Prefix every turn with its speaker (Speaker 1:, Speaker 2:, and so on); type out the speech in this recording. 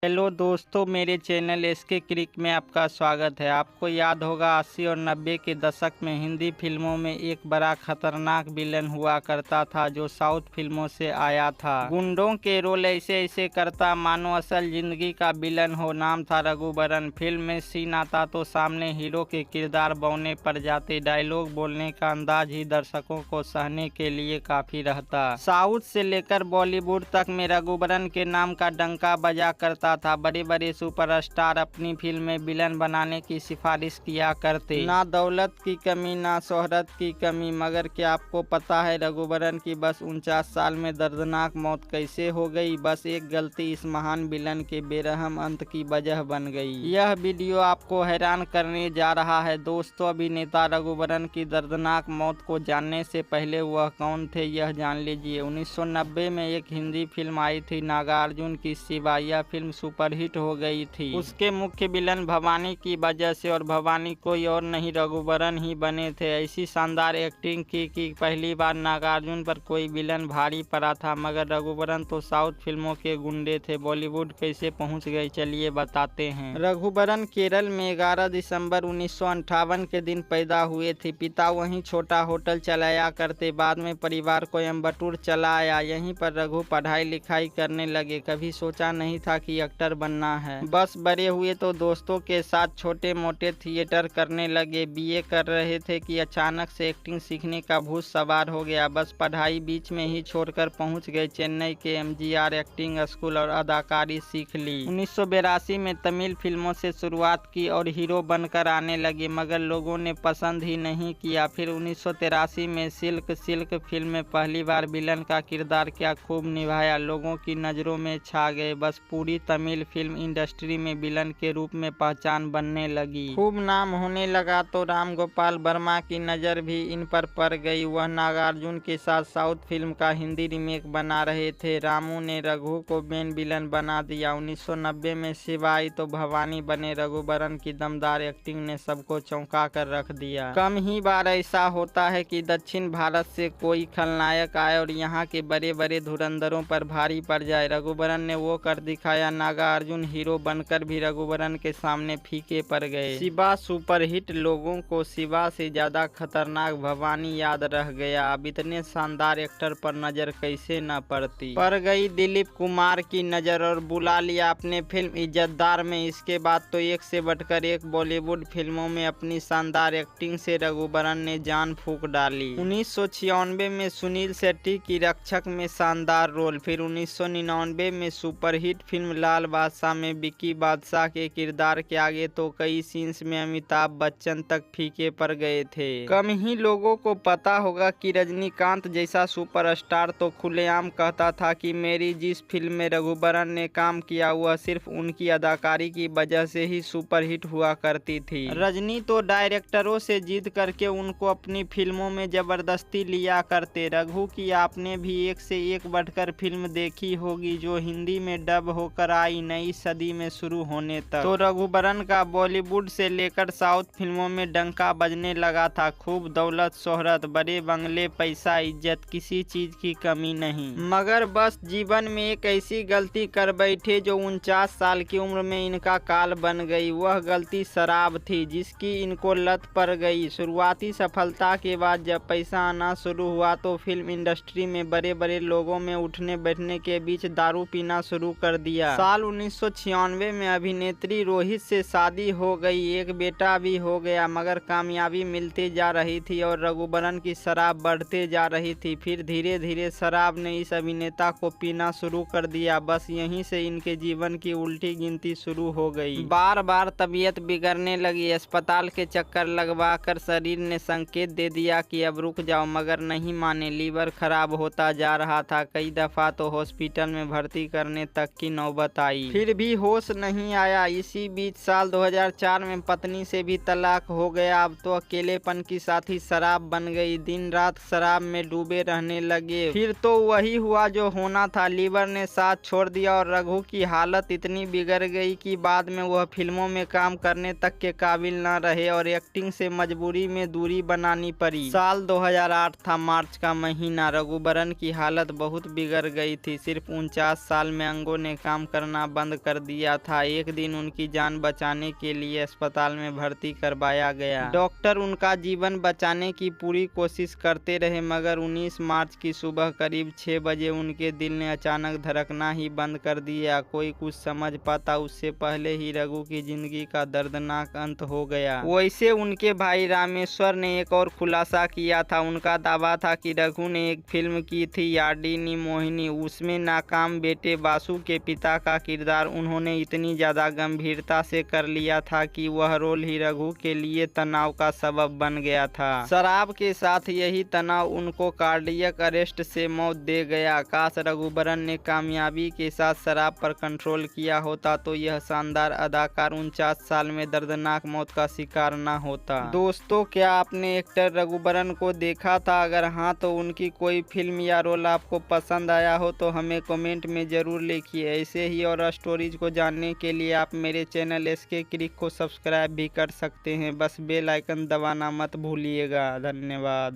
Speaker 1: Hello दोस्तों, मेरे channel SK क्रिक में आपका स्वागत है। आपको याद होगा 80 और 90 के दशक में हिंदी फिल्मों में एक बड़ा खतरनाक विलन हुआ करता था जो साउथ फिल्मों से आया था। गुंडों के रोल ऐसे ऐसे करता मानो असल जिंदगी का विलन हो। नाम था रघुवरन। फिल्म में सीन आता तो सामने हीरो के किरदार बौने पड़ जाते। डायलॉग बोलने का अंदाज ही दर्शकों को सहने के लिए काफी रहता। साउथ से लेकर बॉलीवुड तक में रघुवरन के नाम का डंका बजा करता था। बड़े बड़े सुपरस्टार अपनी फिल्म में विलन बनाने की सिफारिश किया करते। ना दौलत की कमी ना शोहरत की कमी। मगर क्या आपको पता है रघुवरन की बस 49 साल में दर्दनाक मौत कैसे हो गई? बस एक गलती इस महान विलन के बेरहम अंत की वजह बन गई। यह वीडियो आपको हैरान करने जा रहा है दोस्तों। अभिनेता रघुवरन की दर्दनाक मौत को जानने से पहले वह कौन थे यह जान लीजिए। 1990 में एक हिंदी फिल्म आई थी नागार्जुन की शिवा। यह फिल्म सुपरहिट हो गई थी उसके मुख्य विलन भवानी की वजह से, और भवानी कोई और नहीं रघुवरन ही बने थे। ऐसी शानदार एक्टिंग की कि पहली बार नागार्जुन पर कोई विलन भारी पड़ा था। मगर रघुवरन तो साउथ फिल्मों के गुंडे थे। बॉलीवुड कैसे पहुंच गए चलिए बताते हैं। रघुवरन केरल में 11 दिसंबर 1958 के दिन पैदा हुए थे। पिता वहीं छोटा होटल चलाया करते। बाद में परिवार कोयम्बटूर चला आया। यहीं पर रघु पढ़ाई लिखाई करने लगे। कभी सोचा नहीं था कि एक्टर बनना है। बस बड़े हुए तो दोस्तों के साथ छोटे मोटे थिएटर करने लगे। बीए कर रहे थे कि अचानक से एक्टिंग सीखने का भूत सवार हो गया। बस पढ़ाई बीच में ही छोड़कर पहुंच गए चेन्नई के एमजीआर एक्टिंग स्कूल और अदाकारी सीख ली। 1982 में तमिल फिल्मों से शुरुआत की और हीरो बनकर आने लगे, मगर लोगों ने पसंद ही नहीं किया। फिर 1983 में सिल्क फिल्म में पहली बार विलन का किरदार क्या खूब निभाया। लोगों की नजरों में छा गए। बस पूरी तमिल फिल्म इंडस्ट्री में विलन के रूप में पहचान बनने लगी। खूब नाम होने लगा तो राम गोपाल वर्मा की नज़र भी इन पर पड़ गई। वह नागार्जुन के साथ साउथ फिल्म का हिंदी रीमेक बना रहे थे। रामू ने रघु को मेन विलन बना दिया। 1990 में शिवा आई तो भवानी बने। रघुवरन की दमदार एक्टिंग ने सबको चौंका कर रख दिया। कम ही बार ऐसा होता है कि दक्षिण भारत से कोई खलनायक आए और यहाँ के बड़े बड़े धुरंधरों पर भारी पड़ जाए। रघुवरन ने वो कर दिखाया। नागार्जुन हीरो बनकर भी रघुवरन के सामने फीके पड़ गए। शिवा सुपरहिट। लोगों को शिवा से ज्यादा खतरनाक भवानी याद रह गया। अब इतने शानदार एक्टर पर नजर कैसे न पड़ती। पड़ गई दिलीप कुमार की नजर और बुला लिया अपने फिल्म इज्जतदार में। इसके बाद तो एक से बढ़कर एक बॉलीवुड फिल्मों में अपनी शानदार एक्टिंग से रघुवरन ने जान फूंक डाली। 1996 में सुनील शेट्टी की रक्षक में शानदार रोल। फिर 1999 में सुपरहिट फिल्म लाल बादशाह में विक्की बादशाह के किरदार के आगे तो कई सीन्स में अमिताभ बच्चन तक फीके पड़ गए थे। कम ही लोगों को पता होगा कि रजनीकांत जैसा सुपरस्टार तो खुलेआम कहता था कि मेरी जिस फिल्म में रघुवरन ने काम किया वह सिर्फ उनकी अदाकारी की वजह से ही सुपरहिट हुआ करती थी। रजनी तो डायरेक्टरों से जिद करके उनको अपनी फिल्मों में जबरदस्ती लिया करते। रघु की आपने भी एक से एक बढ़कर फिल्म देखी होगी जो हिंदी में डब होकर आई नई सदी में शुरू होने तक। तो रघुवरन का बॉलीवुड से लेकर साउथ फिल्मों में डंका बजने लगा था। खूब दौलत शोहरत, बड़े बंगले, पैसा, इज्जत, किसी चीज की कमी नहीं। मगर बस जीवन में एक ऐसी गलती कर बैठे जो 49 साल की उम्र में इनका काल बन गई। वह गलती शराब थी जिसकी इनको लत पड़ गई। शुरुआती सफलता के बाद जब पैसा आना शुरू हुआ तो फिल्म इंडस्ट्री में बड़े बड़े लोगों में उठने बैठने के बीच दारू पीना शुरू कर दिया। साल 1996 में अभिनेत्री रोहित से शादी हो गई। एक बेटा भी हो गया। मगर कामयाबी मिलती जा रही थी और रघुवरन की शराब बढ़ते जा रही थी। फिर धीरे धीरे शराब ने इस अभिनेता को पीना शुरू कर दिया। बस यहीं से इनके जीवन की उल्टी गिनती शुरू हो गई। बार बार तबीयत बिगड़ने लगी। अस्पताल के चक्कर लगवाकर शरीर ने संकेत दे दिया कि अब रुक जाओ, मगर नहीं माने। लीवर खराब होता जा रहा था। कई दफा तो हॉस्पिटल में भर्ती करने तक की नौबत आई, फिर भी होश नहीं आया। इसी बीच साल 2004 में पत्नी से भी तलाक हो गया। अब तो अकेलेपन की साथी शराब बन गई। दिन रात शराब में डूबे रहने लगे। फिर तो वही हुआ जो होना था। लीवर ने साथ छोड़ दिया और रघु की हालत इतनी बिगड़ गई कि बाद में वह फिल्मों में काम करने तक के काबिल न रहे और एक्टिंग से मजबूरी में दूरी बनानी पड़ी। साल 2008 था, मार्च का महीना। रघुवरन की हालत बहुत बिगड़ गई थी। सिर्फ 49 साल में अंगों ने काम करना करना बंद कर दिया था। एक दिन उनकी जान बचाने के लिए अस्पताल में भर्ती करवाया गया। डॉक्टर उनका जीवन बचाने की पूरी कोशिश करते रहे, मगर 19 मार्च की सुबह करीब 6 बजे उनके दिल ने अचानक धड़कना ही बंद कर दिया। कोई कुछ समझ पाता उससे पहले ही रघु की जिंदगी का दर्दनाक अंत हो गया। वैसे उनके भाई रामेश्वर ने एक और खुलासा किया था। उनका दावा था कि रघु ने एक फिल्म की थी यार्डिनी मोहिनी, उसमें नाकाम बेटे बासु के पिता का किरदार उन्होंने इतनी ज्यादा गंभीरता से कर लिया था कि वह रोल ही रघु के लिए तनाव का सबब बन गया था। शराब के साथ यही तनाव उनको कार्डियक अरेस्ट से मौत दे गया। काश रघुवरन ने कामयाबी के साथ शराब पर कंट्रोल किया होता तो यह शानदार अदाकार 49 साल में दर्दनाक मौत का शिकार न होता। दोस्तों, क्या आपने एक्टर रघुवरन को देखा था? अगर हाँ तो उनकी कोई फिल्म या रोल आपको पसंद आया हो तो हमें कमेंट में जरूर लिखिए। ऐसे ही और स्टोरीज को जानने के लिए आप मेरे चैनल एसके क्रिक को सब्सक्राइब भी कर सकते हैं। बस बेल आइकन दबाना मत भूलिएगा। धन्यवाद।